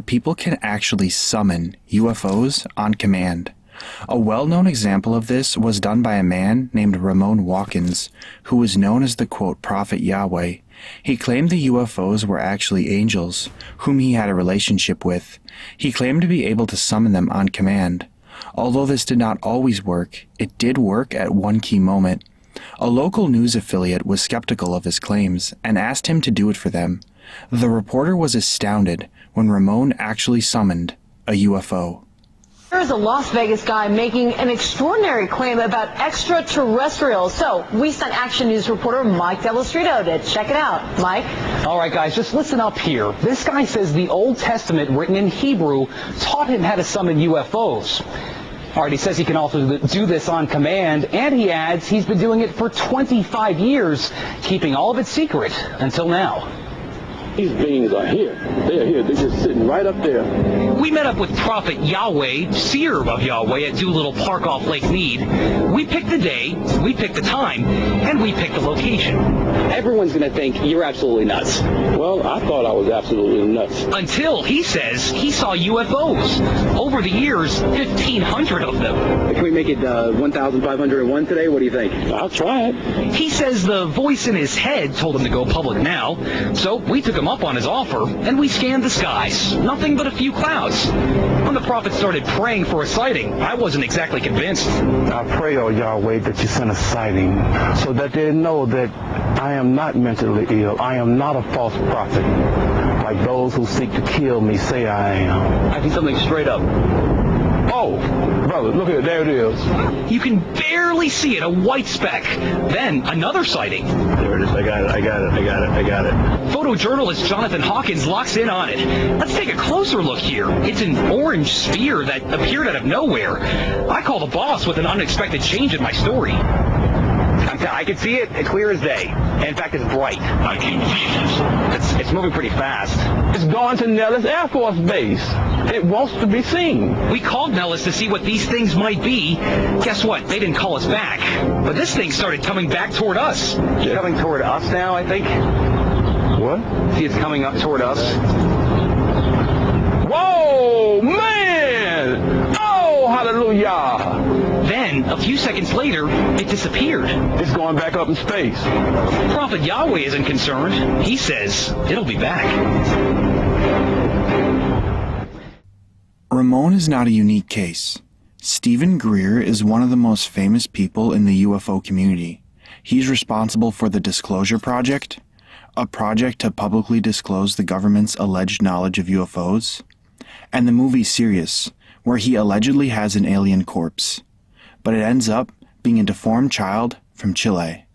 People can actually summon UFOs on command. A well-known example of this was done by a man named Ramon Watkins, who was known as the, quote, Prophet Yahweh. He claimed the UFOs were actually angels, whom he had a relationship with. He claimed to be able to summon them on command. Although this did not always work, it did work at one key moment. A local news affiliate was skeptical of his claims and asked him to do it for them. The reporter was astounded when Ramon actually summoned a UFO. There's a Las Vegas guy making an extraordinary claim about extraterrestrials. So we sent Action News reporter Mike Delastrito to check it out. Mike? All right, guys, just listen up here. This guy says the Old Testament, written in Hebrew, taught him how to summon UFOs. All right, he says he can also do this on command, and he adds he's been doing it for 25 years, keeping all of it secret until now. These beings are here. They're here. They're just sitting right up there. We met up with Prophet Yahweh, seer of Yahweh, at Doolittle Park off Lake Mead. We picked the day, we picked the time, and we picked the location. Everyone's going to think you're absolutely nuts. Well, I thought I was absolutely nuts. Until he says he saw UFOs. Over the years, 1,500 of them. Can we make it 1,501 today? What do you think? I'll try it. He says the voice in his head told him to go public now, so we took him up on his offer, and we scanned the skies. Nothing but a few clouds. When the prophet started praying for a sighting, I wasn't exactly convinced. I pray, oh Yahweh, that you send a sighting so that they know that I am not mentally ill. I am not a false prophet, like those who seek to kill me say I am. I see something straight up. Oh, brother, look at it. There it is. You can barely see it, a white speck. Then another sighting. There it is. I got it. Photojournalist Jonathan Hawkins locks in on it. Let's take a closer look here. It's an orange sphere that appeared out of nowhere. I call the boss with an unexpected change in my story. I can see it clear as day. In fact, it's bright. I can't see It's moving pretty fast. It's going to Nellis Air Force Base. It wants to be seen. We called Nellis to see what these things might be. Guess what? They didn't call us back. But this thing started coming back toward us. It's coming toward us now, I think. What? See, it's coming up toward us. Whoa, man! Oh, hallelujah! Then, a few seconds later, it disappeared. It's going back up in space. Prophet Yahweh isn't concerned. He says it'll be back. Ramon is not a unique case. Stephen Greer is one of the most famous people in the UFO community. He's responsible for the Disclosure Project, a project to publicly disclose the government's alleged knowledge of UFOs, and the movie Sirius, where he allegedly has an alien corpse, but it ends up being a deformed child from Chile.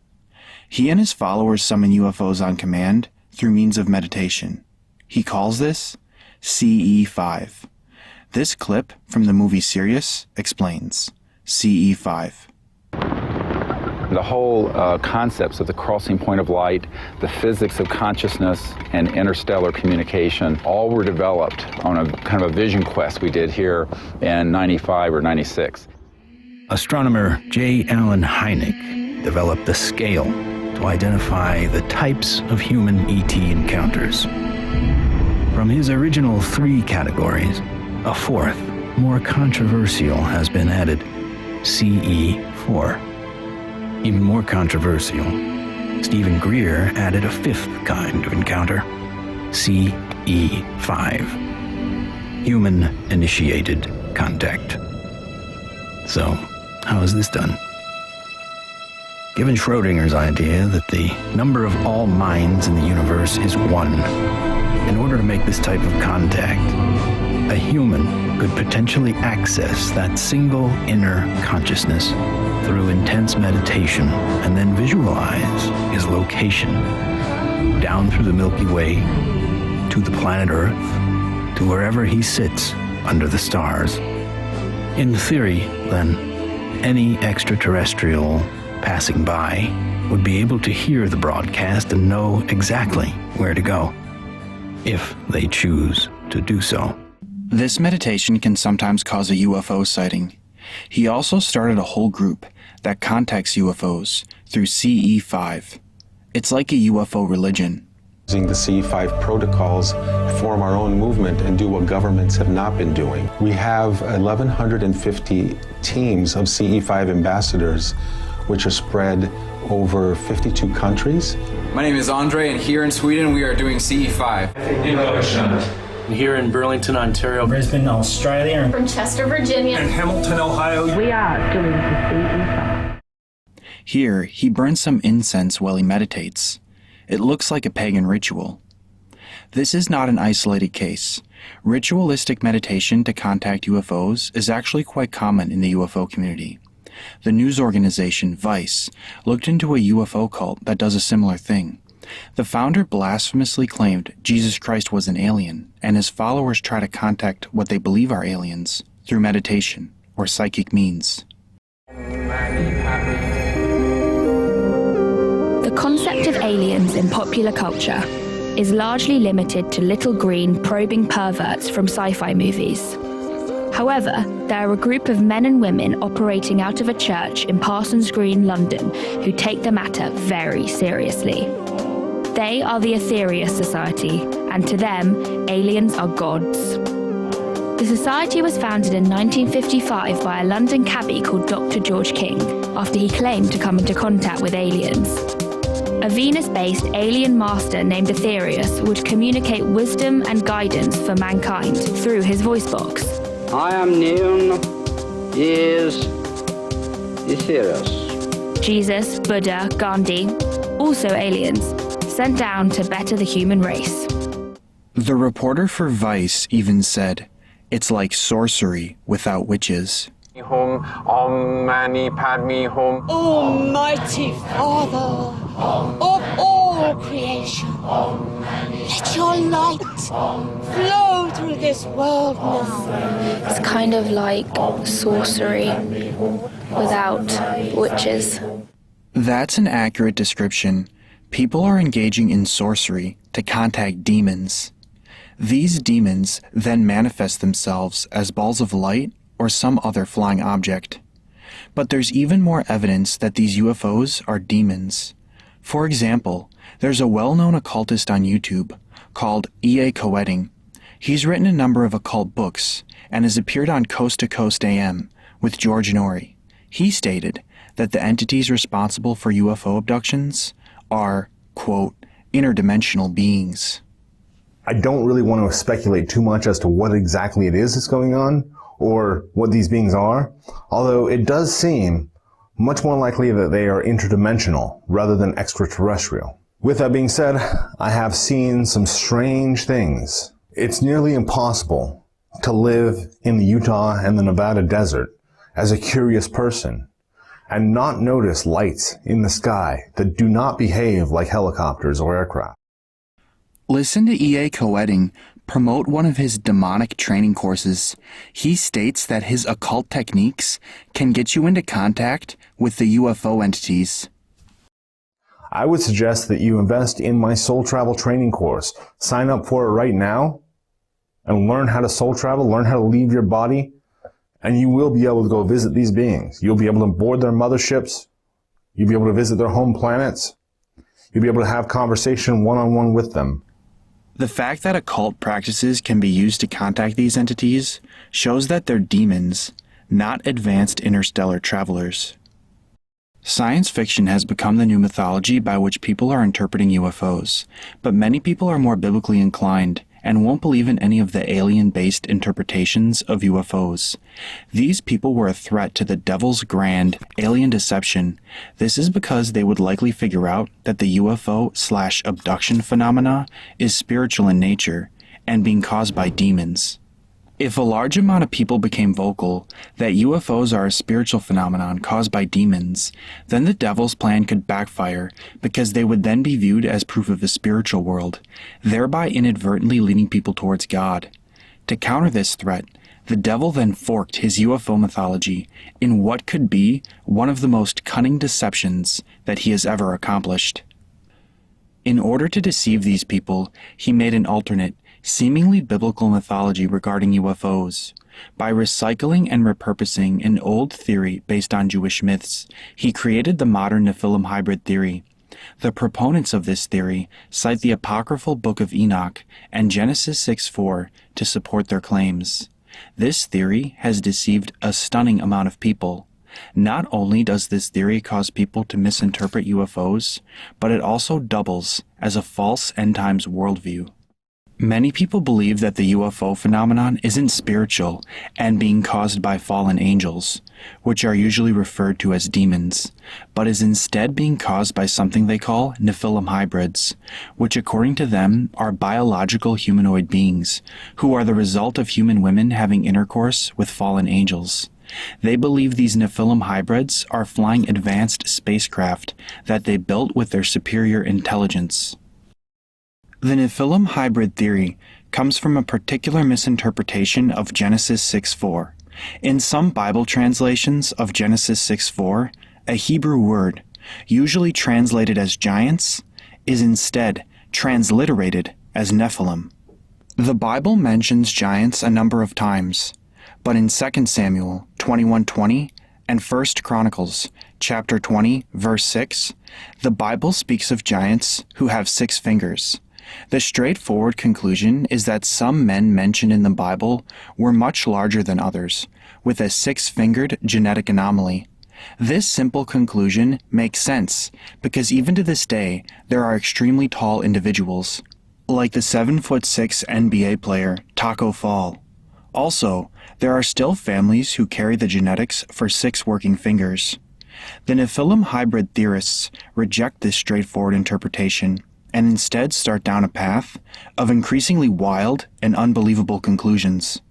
He and his followers summon UFOs on command through means of meditation. He calls this CE5. This clip from the movie Sirius explains CE5. The whole concepts of the crossing point of light, the physics of consciousness, and interstellar communication all were developed on a kind of a vision quest we did here in 95 or 96. Astronomer J. Allen Hynek developed the scale to identify the types of human ET encounters. From his original 3 categories, a 4th, more controversial, has been added, CE4. Even more controversial, Stephen Greer added a 5th kind of encounter, CE5, human-initiated contact. So, how is this done? Given Schrodinger's idea that the number of all minds in the universe is 1, in order to make this type of contact, a human could potentially access that single inner consciousness through intense meditation and then visualize his location down through the Milky Way to the planet Earth, to wherever he sits under the stars. In theory, then, any extraterrestrial passing by would be able to hear the broadcast and know exactly where to go, if they choose to do so. This meditation can sometimes cause a UFO sighting. He also started a whole group that contacts UFOs through CE5. It's like a UFO religion. Using the CE5 protocols, form our own movement and do what governments have not been doing. We have 1,150 teams of CE5 ambassadors, which are spread over 52 countries. My name is Andre, and here in Sweden we are doing CE5. Here in Burlington, Ontario. Brisbane, Australia. From Chester, Virginia. And Hamilton, Ohio. We are doing the CE5. Here, he burns some incense while he meditates. It looks like a pagan ritual. This is not an isolated case. Ritualistic meditation to contact UFOs is actually quite common in the UFO community. The news organization Vice looked into a UFO cult that does a similar thing. The founder blasphemously claimed Jesus Christ was an alien, and his followers try to contact what they believe are aliens through meditation or psychic means. The concept of aliens in popular culture is largely limited to little green probing perverts from sci-fi movies. However, there are a group of men and women operating out of a church in Parsons Green, London, who take the matter very seriously. They are the Etheria Society, and to them, aliens are gods. The society was founded in 1955 by a London cabbie called Dr. George King, after he claimed to come into contact with aliens. A Venus-based alien master named Aetherius would communicate wisdom and guidance for mankind through his voice box. I am known as Aetherius. Jesus, Buddha, Gandhi, also aliens, sent down to better the human race. The reporter for Vice even said, "It's like sorcery without witches." Almighty Father of all creation, let your light flow through this world now. It's kind of like sorcery without witches. That's an accurate description. People are engaging in sorcery to contact demons. These demons then manifest themselves as balls of light or some other flying object. But there's even more evidence that these UFOs are demons. For example, there's a well-known occultist on YouTube called E.A. Coetting. He's written a number of occult books and has appeared on Coast to Coast AM with George Norrie. He stated that the entities responsible for UFO abductions are, quote, interdimensional beings. I don't really want to speculate too much as to what exactly it is that's going on or what these beings are, although it does seem much more likely that they are interdimensional rather than extraterrestrial. With that being said, I have seen some strange things. It's nearly impossible to live in the Utah and the Nevada desert as a curious person and not notice lights in the sky that do not behave like helicopters or aircraft. Listen to E.A. Coetting promote one of his demonic training courses. He states that his occult techniques can get you into contact with the UFO entities. I would suggest that you invest in my soul travel training course. Sign up for it right now and learn how to soul travel, learn how to leave your body, and you will be able to go visit these beings. You'll be able to board their motherships. You'll be able to visit their home planets. You'll be able to have conversation one-on-one with them. The fact that occult practices can be used to contact these entities shows that they're demons, not advanced interstellar travelers. Science fiction has become the new mythology by which people are interpreting UFOs, but many people are more biblically inclined and won't believe in any of the alien-based interpretations of UFOs. These people were a threat to the devil's grand alien deception. This is because they would likely figure out that the UFO/abduction phenomena is spiritual in nature and being caused by demons. If a large amount of people became vocal that UFOs are a spiritual phenomenon caused by demons, then the devil's plan could backfire because they would then be viewed as proof of the spiritual world, thereby inadvertently leading people towards God. To counter this threat, the devil then forked his UFO mythology in what could be one of the most cunning deceptions that he has ever accomplished. In order to deceive these people, he made an alternate, seemingly biblical mythology regarding UFOs. By recycling and repurposing an old theory based on Jewish myths, he created the modern Nephilim hybrid theory. The proponents of this theory cite the apocryphal Book of Enoch and Genesis 6:4 to support their claims. This theory has deceived a stunning amount of people. Not only does this theory cause people to misinterpret UFOs, but it also doubles as a false end times worldview. Many people believe that the UFO phenomenon isn't spiritual and being caused by fallen angels, which are usually referred to as demons, but is instead being caused by something they call Nephilim hybrids, which according to them are biological humanoid beings who are the result of human women having intercourse with fallen angels. They believe these Nephilim hybrids are flying advanced spacecraft that they built with their superior intelligence. The Nephilim hybrid theory comes from a particular misinterpretation of Genesis 6:4. In some Bible translations of Genesis 6:4, a Hebrew word, usually translated as giants, is instead transliterated as Nephilim. The Bible mentions giants a number of times, but in 2 Samuel 21:20 and 1 Chronicles chapter 20, verse 6, the Bible speaks of giants who have 6 fingers. The straightforward conclusion is that some men mentioned in the Bible were much larger than others, with a 6-fingered genetic anomaly. This simple conclusion makes sense, because even to this day, there are extremely tall individuals, like the 7'6" NBA player Taco Fall. Also, there are still families who carry the genetics for 6 working fingers. The Nephilim hybrid theorists reject this straightforward interpretation, and instead start down a path of increasingly wild and unbelievable conclusions.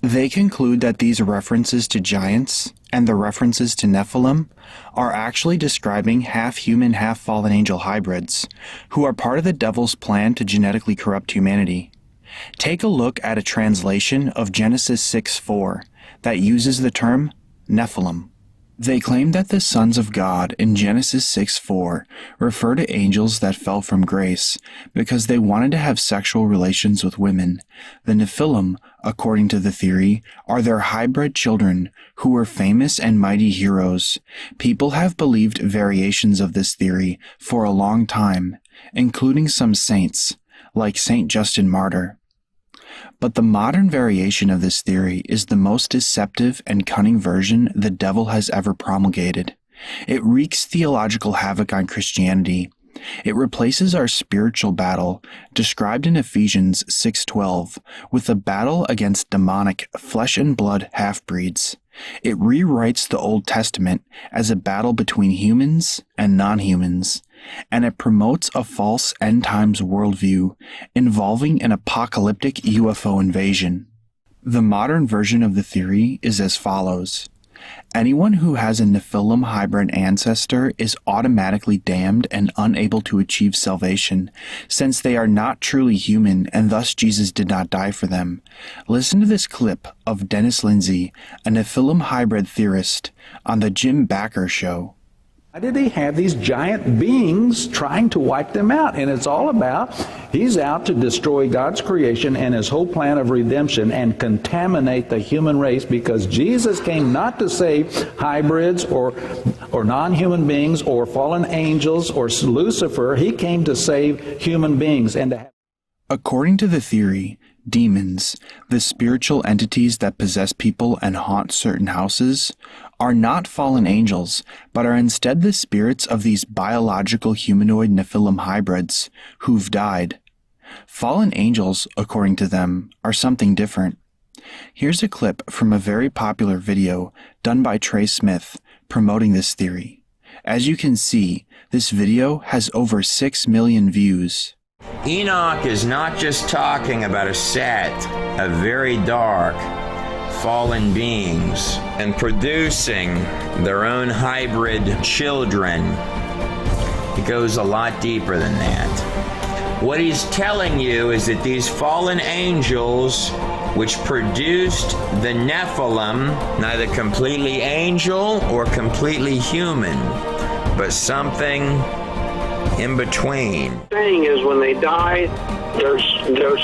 They conclude that these references to giants and the references to Nephilim are actually describing half-human, half-fallen angel hybrids, who are part of the devil's plan to genetically corrupt humanity. Take a look at a translation of Genesis 6:4 that uses the term Nephilim. They claim that the sons of God in Genesis 6:4 refer to angels that fell from grace because they wanted to have sexual relations with women. The Nephilim, according to the theory, are their hybrid children who were famous and mighty heroes. People have believed variations of this theory for a long time, including some saints, like Saint Justin Martyr. But the modern variation of this theory is the most deceptive and cunning version the devil has ever promulgated. It wreaks theological havoc on Christianity. It replaces our spiritual battle, described in Ephesians 6:12, with a battle against demonic flesh and blood half-breeds. It rewrites the Old Testament as a battle between humans and non-humans, and it promotes a false end-times worldview involving an apocalyptic UFO invasion. The modern version of the theory is as follows. Anyone who has a Nephilim hybrid ancestor is automatically damned and unable to achieve salvation, since they are not truly human and thus Jesus did not die for them. Listen to this clip of Dennis Lindsay, a Nephilim hybrid theorist, on the Jim Bakker Show. Why did he have these giant beings trying to wipe them out? And it's all about, he's out to destroy God's creation and his whole plan of redemption and contaminate the human race, because Jesus came not to save hybrids or non-human beings or fallen angels or Lucifer. He came to save human beings and to have... According to the theory, demons, the spiritual entities that possess people and haunt certain houses, are not fallen angels, but are instead the spirits of these biological humanoid Nephilim hybrids who've died. Fallen angels, according to them, are something different. Here's a clip from a very popular video done by Trey Smith promoting this theory. As you can see, this video has over 6 million views. Enoch is not just talking about a set of very dark, fallen beings and producing their own hybrid children. It goes a lot deeper than that. What he's telling you is that these fallen angels, which produced the Nephilim, neither completely angel or completely human, but something in between. The thing is, when they die, their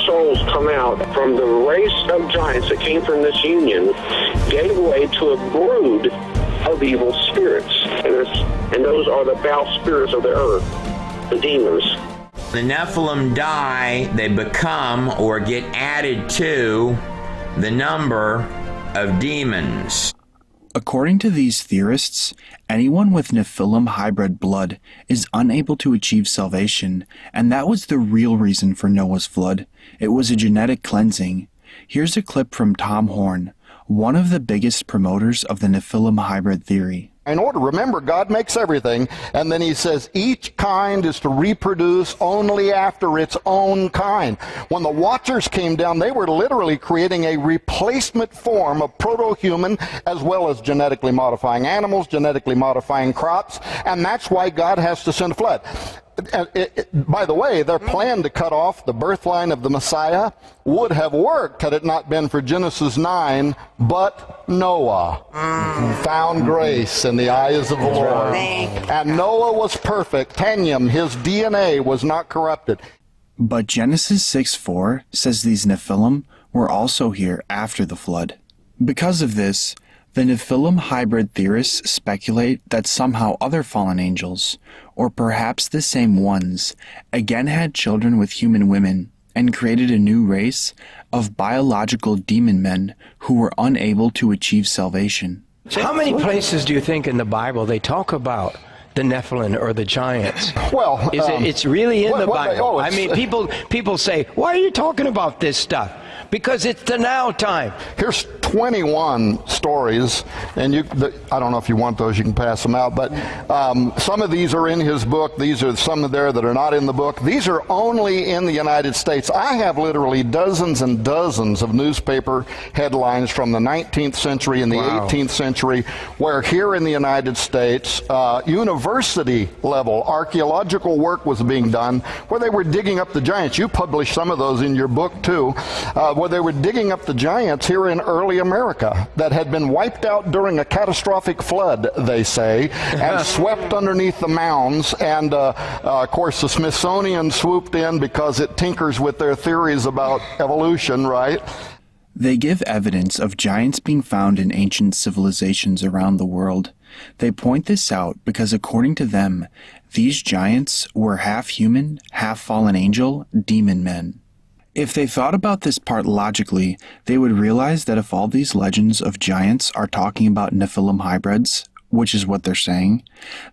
souls come out from the race of giants that came from this union, gave way to a brood of evil spirits. And those are the foul spirits of the earth, the demons. The Nephilim die, they become or get added to the number of demons. According to these theorists, anyone with Nephilim hybrid blood is unable to achieve salvation, and that was the real reason for Noah's flood. It was a genetic cleansing. Here's a clip from Tom Horn, one of the biggest promoters of the Nephilim hybrid theory. In order, remember, God makes everything, and then he says each kind is to reproduce only after its own kind. When the Watchers came down, they were literally creating a replacement form of proto-human, as well as genetically modifying animals, genetically modifying crops, and that's why God has to send a flood. By the way, their plan to cut off the birth line of the Messiah would have worked had it not been for Genesis 9, but Noah found grace in the eyes of the Lord. And Noah was perfect. Tanium, his DNA was not corrupted. But Genesis 6:4 says these Nephilim were also here after the flood. Because of this, the Nephilim hybrid theorists speculate that somehow other fallen angels, or perhaps the same ones, again had children with human women and created a new race of biological demon men who were unable to achieve salvation. How many places do you think in the Bible they talk about the Nephilim or the giants? Well, it's really in the Bible. Oh, I mean, people say, why are you talking about this stuff? Because it's the now time. Here's 21 stories, and I don't know if you want those, you can pass them out, but some of these are in his book. These are some of there that are not in the book. These are only in the United States. I have literally dozens and dozens of newspaper headlines from the 19th century and the 18th century, where here in the United States, university level archaeological work was being done, where they were digging up the giants. You published some of those in your book too, where they were digging up the giants here in early America that had been wiped out during a catastrophic flood, they say, and swept underneath the mounds. And of course the Smithsonian swooped in because it tinkers with their theories about evolution, right? They give evidence of giants being found in ancient civilizations around the world. They point this out because according to them, these giants were half human, half fallen angel, demon men. If they thought about this part logically, they would realize that if all these legends of giants are talking about Nephilim hybrids, which is what they're saying,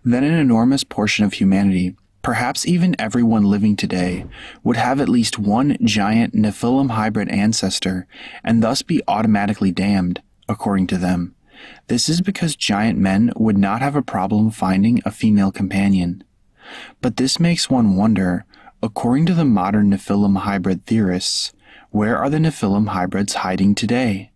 then an enormous portion of humanity, perhaps even everyone living today, would have at least one giant Nephilim hybrid ancestor, and thus be automatically damned, according to them. This is because giant men would not have a problem finding a female companion. But this makes one wonder, according to the modern Nephilim hybrid theorists, where are the Nephilim hybrids hiding today?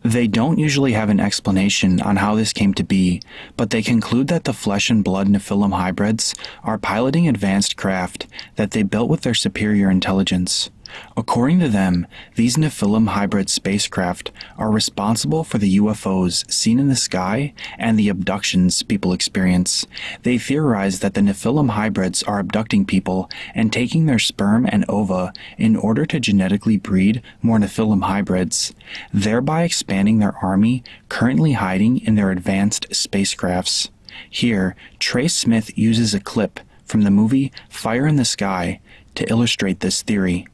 They don't usually have an explanation on how this came to be, but they conclude that the flesh and blood Nephilim hybrids are piloting advanced craft that they built with their superior intelligence. According to them, these Nephilim hybrid spacecraft are responsible for the UFOs seen in the sky and the abductions people experience. They theorize that the Nephilim hybrids are abducting people and taking their sperm and ova in order to genetically breed more Nephilim hybrids, thereby expanding their army currently hiding in their advanced spacecrafts. Here, Trey Smith uses a clip from the movie Fire in the Sky to illustrate this theory.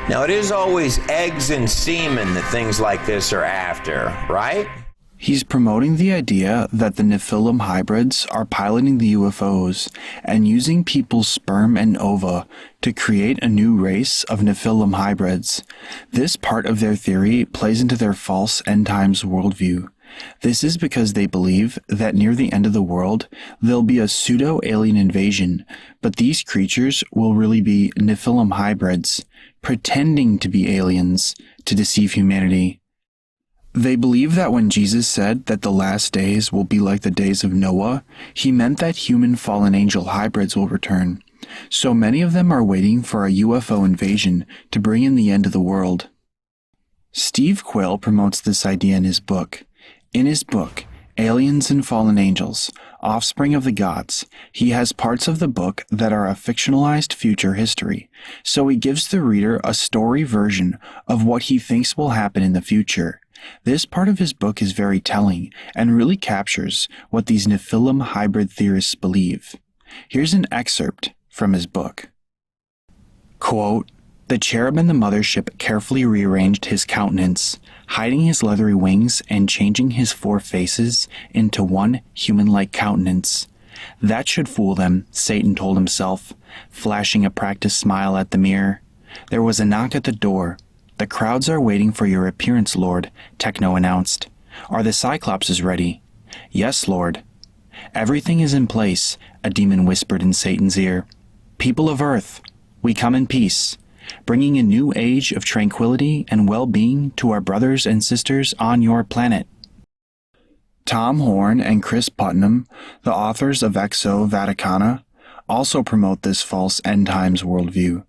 Now, it is always eggs and semen that things like this are after, right? He's promoting the idea that the Nephilim hybrids are piloting the UFOs and using people's sperm and ova to create a new race of Nephilim hybrids. This part of their theory plays into their false end times worldview. This is because they believe that near the end of the world, there'll be a pseudo-alien invasion, but these creatures will really be Nephilim hybrids, pretending to be aliens to deceive humanity. They believe that when Jesus said that the last days will be like the days of Noah, he meant that human fallen angel hybrids will return. So many of them are waiting for a UFO invasion to bring in the end of the world. Steve Quayle promotes this idea in his book. In his book, Aliens and Fallen Angels, Offspring of the Gods, he has parts of the book that are a fictionalized future history, so he gives the reader a story version of what he thinks will happen in the future. This part of his book is very telling and really captures what these Nephilim hybrid theorists believe. Here's an excerpt from his book. Quote, "The cherub in the mothership carefully rearranged his countenance, hiding his leathery wings and changing his 4 faces into one human-like countenance. That should fool them," Satan told himself, flashing a practiced smile at the mirror. There was a knock at the door. "The crowds are waiting for your appearance, Lord," Techno announced. "Are the Cyclopses ready?" "Yes, Lord." "Everything is in place," a demon whispered in Satan's ear. "People of Earth, we come in peace, bringing a new age of tranquility and well-being to our brothers and sisters on your planet." Tom Horn and Chris Putnam, the authors of Exo Vaticana, also promote this false end-times worldview.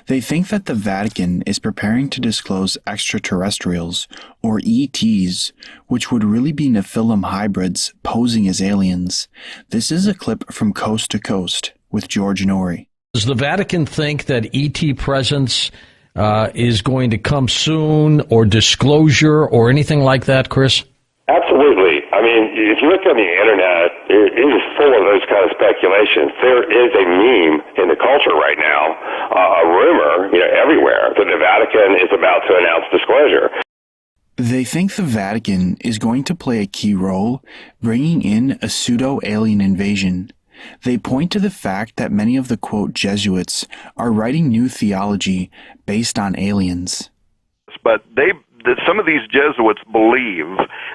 They think that the Vatican is preparing to disclose extraterrestrials, or ETs, which would really be Nephilim hybrids posing as aliens. This is a clip from Coast to Coast with George Norrie. Does the Vatican think that ET presence is going to come soon, or disclosure, or anything like that, Chris? Absolutely. I mean, if you look on the internet, it is full of those kind of speculations. There is a meme in the culture right now, a rumor, everywhere, that the Vatican is about to announce disclosure. They think the Vatican is going to play a key role, bringing in a pseudo-alien invasion. They point to the fact that many of the, quote, Jesuits are writing new theology based on aliens. But some of these Jesuits believe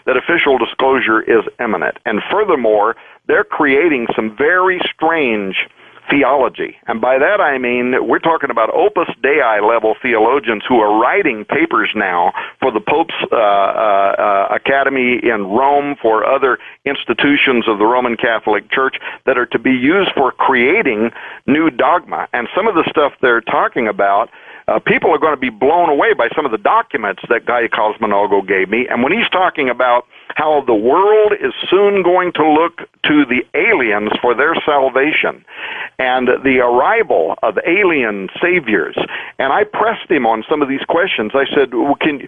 that official disclosure is imminent. And furthermore, they're creating some very strange theology. And by that I mean we're talking about Opus Dei level theologians who are writing papers now for the Pope's Academy in Rome, for other institutions of the Roman Catholic Church that are to be used for creating new dogma. And some of the stuff they're talking about, people are going to be blown away by some of the documents that Guy Cosmonago gave me. And when he's talking about how the world is soon going to look to the aliens for their salvation and the arrival of alien saviors, and I pressed him on some of these questions. I said, well, can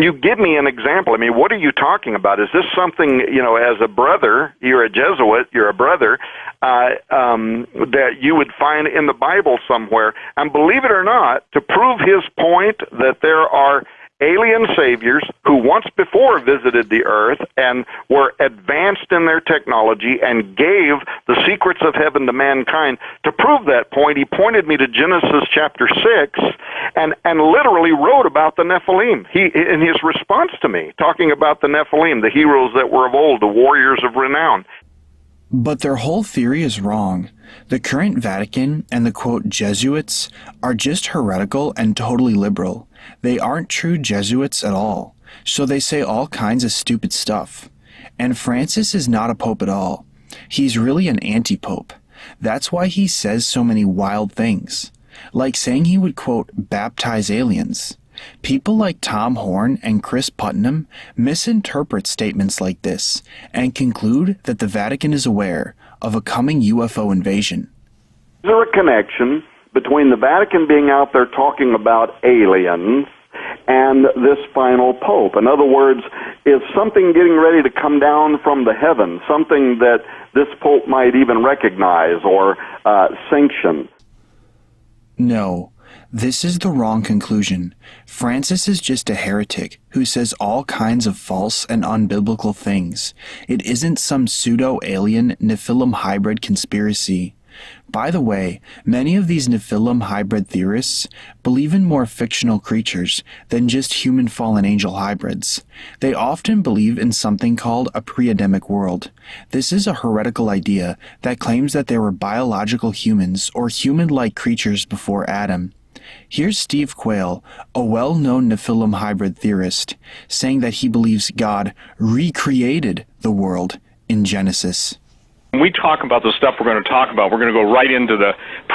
you give me an example? I mean, what are you talking about? Is this something, as a brother, you're a Jesuit, you're a brother, that you would find in the Bible somewhere? And believe it or not, to prove his point that there are alien saviors who once before visited the earth and were advanced in their technology and gave the secrets of heaven to mankind. To prove that point, he pointed me to Genesis chapter 6 and literally wrote about the Nephilim. In his response to me, talking about the Nephilim, the heroes that were of old, the warriors of renown. But their whole theory is wrong. The current Vatican and the, quote, Jesuits are just heretical and totally liberal. They aren't true Jesuits at all, so they say all kinds of stupid stuff. And Francis is not a pope at all. He's really an anti-pope. That's why he says so many wild things, like saying he would, quote, baptize aliens. People like Tom Horn and Chris Putnam misinterpret statements like this and conclude that the Vatican is aware of a coming UFO invasion. Is there a connection between the Vatican being out there talking about aliens and this final pope? In other words, is something getting ready to come down from the heavens, something that this pope might even recognize or sanction? No. This is the wrong conclusion. Francis is just a heretic who says all kinds of false and unbiblical things. It isn't some pseudo-alien Nephilim hybrid conspiracy. By the way, many of these Nephilim hybrid theorists believe in more fictional creatures than just human fallen angel hybrids. They often believe in something called a pre-Adamic world. This is a heretical idea that claims that there were biological humans or human-like creatures before Adam. Here's Steve Quayle, a well-known Nephilim hybrid theorist, saying that he believes God recreated the world in Genesis. When we talk about the stuff we're going to talk about, we're going to go right into the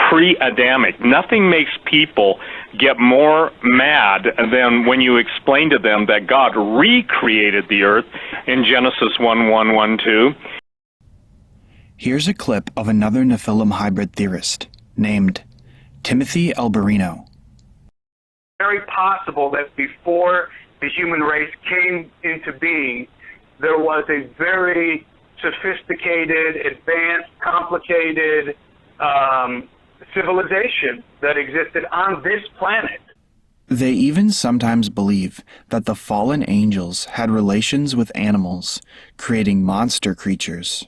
pre-Adamic. Nothing makes people get more mad than when you explain to them that God recreated the earth in Genesis 1:1-1-2. Here's a clip of another Nephilim hybrid theorist named Timothy Alberino. Very possible that before the human race came into being, there was a very sophisticated, advanced, complicated civilization that existed on this planet. They even sometimes believe that the fallen angels had relations with animals, creating monster creatures.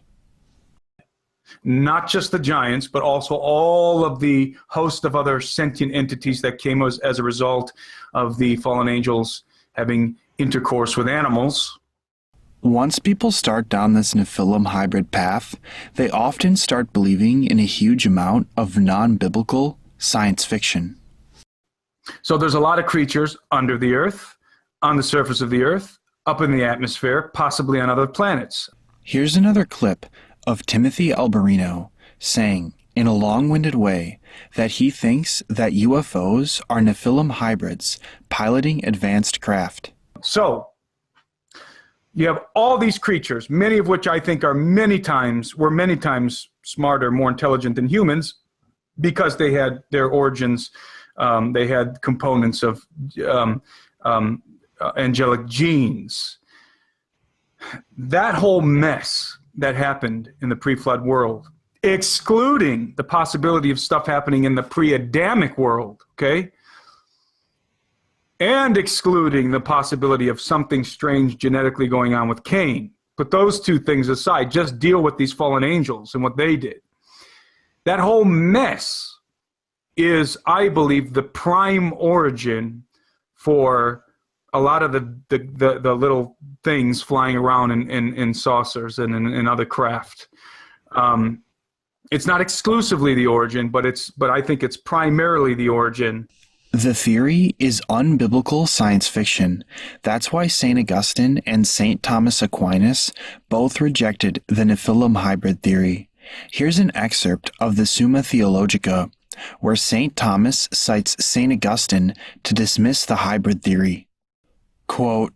Not just the giants, but also all of the host of other sentient entities that came as a result of the fallen angels having intercourse with animals. Once people start down this Nephilim hybrid path, they often start believing in a huge amount of non-biblical science fiction. So there's a lot of creatures under the earth, on the surface of the earth, up in the atmosphere, possibly on other planets. Here's another clip of Timothy Alberino saying, in a long-winded way, that he thinks that UFOs are Nephilim hybrids piloting advanced craft. So, you have all these creatures, many of which I think are many times smarter, more intelligent than humans, because they had their origins, they had components of angelic genes. That whole mess that happened in the pre-flood world, excluding the possibility of stuff happening in the pre-Adamic world, okay? And excluding the possibility of something strange genetically going on with Cain. Put those two things aside, just deal with these fallen angels and what they did. That whole mess is, I believe, the prime origin for a lot of the little things flying around in saucers and in other craft. It's not exclusively the origin, but I think it's primarily the origin. The theory is unbiblical science fiction. That's why St. Augustine and St. Thomas Aquinas both rejected the Nephilim hybrid theory. Here's an excerpt of the Summa Theologica, where St. Thomas cites St. Augustine to dismiss the hybrid theory. Quote,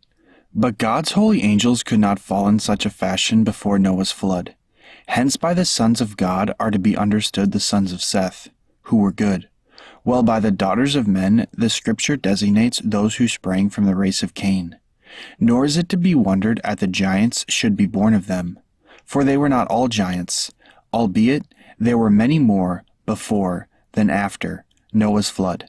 "But God's holy angels could not fall in such a fashion before Noah's flood. Hence by the sons of God are to be understood the sons of Seth, who were good. While by the daughters of men the Scripture designates those who sprang from the race of Cain. Nor is it to be wondered at the giants should be born of them. For they were not all giants, albeit there were many more before than after Noah's flood."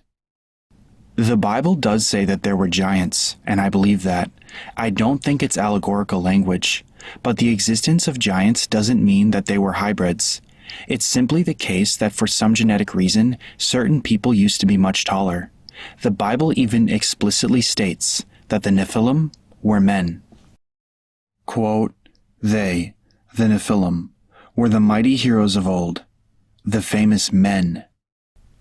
The Bible does say that there were giants, and I believe that. I don't think it's allegorical language, but the existence of giants doesn't mean that they were hybrids. It's simply the case that for some genetic reason, certain people used to be much taller. The Bible even explicitly states that the Nephilim were men. Quote, "They, the Nephilim, were the mighty heroes of old, the famous men."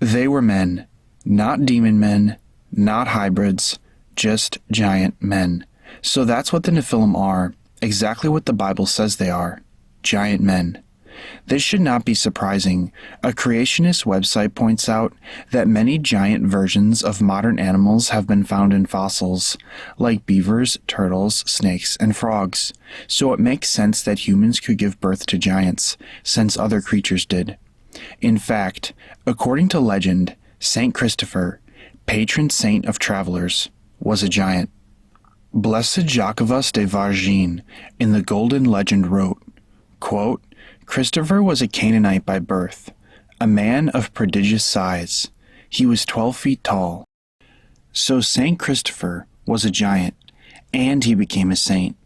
They were men, not demon men, not hybrids, just giant men. So that's what the Nephilim are, exactly what the Bible says they are, giant men. This should not be surprising. A creationist website points out that many giant versions of modern animals have been found in fossils, like beavers, turtles, snakes, and frogs. So it makes sense that humans could give birth to giants, since other creatures did. In fact, according to legend, Saint Christopher, patron saint of travelers, was a giant. Blessed Jacques de Vargine in the Golden Legend wrote, quote, "Christopher was a Canaanite by birth, a man of prodigious size. He was 12 feet tall." So Saint Christopher was a giant, and he became a saint.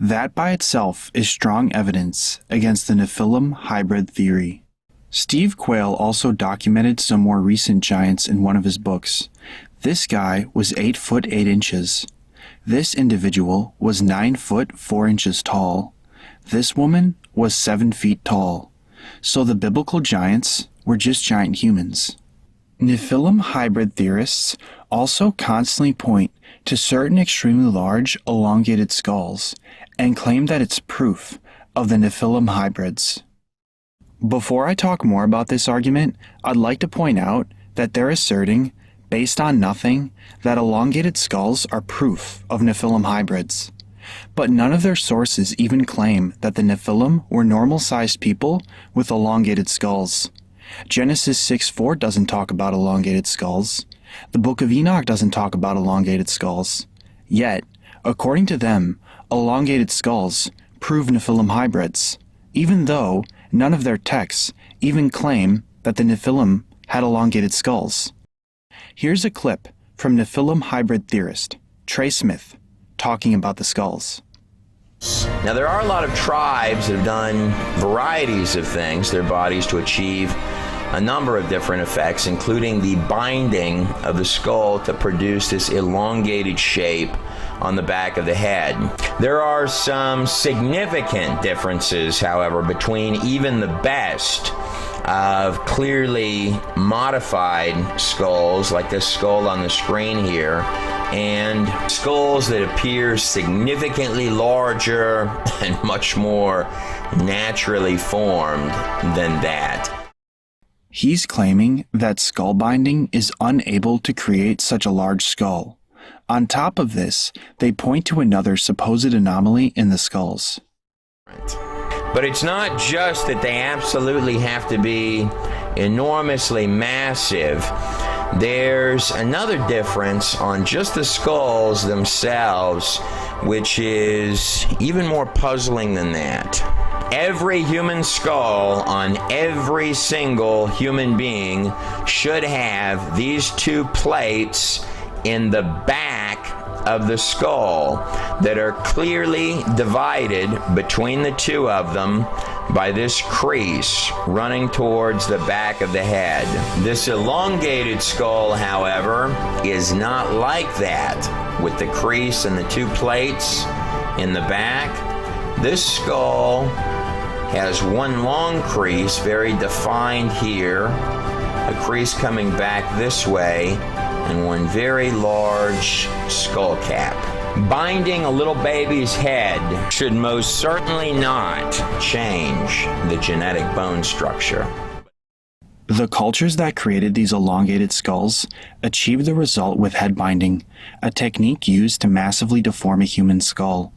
That by itself is strong evidence against the Nephilim hybrid theory. Steve Quayle also documented some more recent giants in one of his books. This guy was 8 foot 8 inches. This individual was 9 foot 4 inches tall. This woman was 7 feet tall. So the biblical giants were just giant humans. Nephilim hybrid theorists also constantly point to certain extremely large, elongated skulls and claim that it's proof of the Nephilim hybrids. Before I talk more about this argument, I'd like to point out that they're asserting, based on nothing, that elongated skulls are proof of Nephilim hybrids. But none of their sources even claim that the Nephilim were normal-sized people with elongated skulls. Genesis 6:4 doesn't talk about elongated skulls. The Book of Enoch doesn't talk about elongated skulls. Yet, according to them, elongated skulls prove Nephilim hybrids, even though none of their texts even claim that the Nephilim had elongated skulls. Here's a clip from Nephilim hybrid theorist Trey Smith talking about the skulls. Now, there are a lot of tribes that have done varieties of things to their bodies to achieve a number of different effects, including the binding of the skull to produce this elongated shape on the back of the head. There are some significant differences, however, between even the best of clearly modified skulls, like this skull on the screen here, and skulls that appear significantly larger and much more naturally formed than that. He's claiming that skull binding is unable to create such a large skull. On top of this, they point to another supposed anomaly in the skulls. But it's not just that they absolutely have to be enormously massive. There's another difference on just the skulls themselves, which is even more puzzling than that. Every human skull on every single human being should have these two plates in the back of the skull that are clearly divided between the two of them by this crease running towards the back of the head. This elongated skull, however, is not like that, with the crease and the two plates in the back. This skull has one long crease, very defined here, a crease coming back this way, and one very large skull cap. Binding a little baby's head should most certainly not change the genetic bone structure. The cultures that created these elongated skulls achieved the result with head binding, a technique used to massively deform a human skull.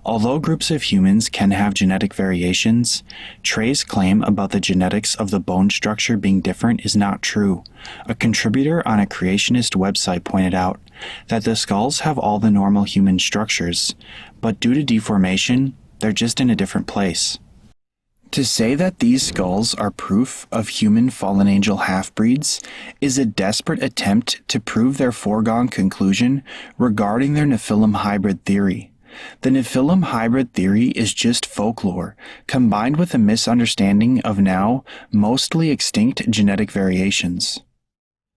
Although groups of humans can have genetic variations, Trey's claim about the genetics of the bone structure being different is not true. A contributor on a creationist website pointed out that the skulls have all the normal human structures, but due to deformation, they're just in a different place. To say that these skulls are proof of human fallen angel half-breeds is a desperate attempt to prove their foregone conclusion regarding their Nephilim hybrid theory. The Nephilim hybrid theory is just folklore, combined with a misunderstanding of now mostly extinct genetic variations.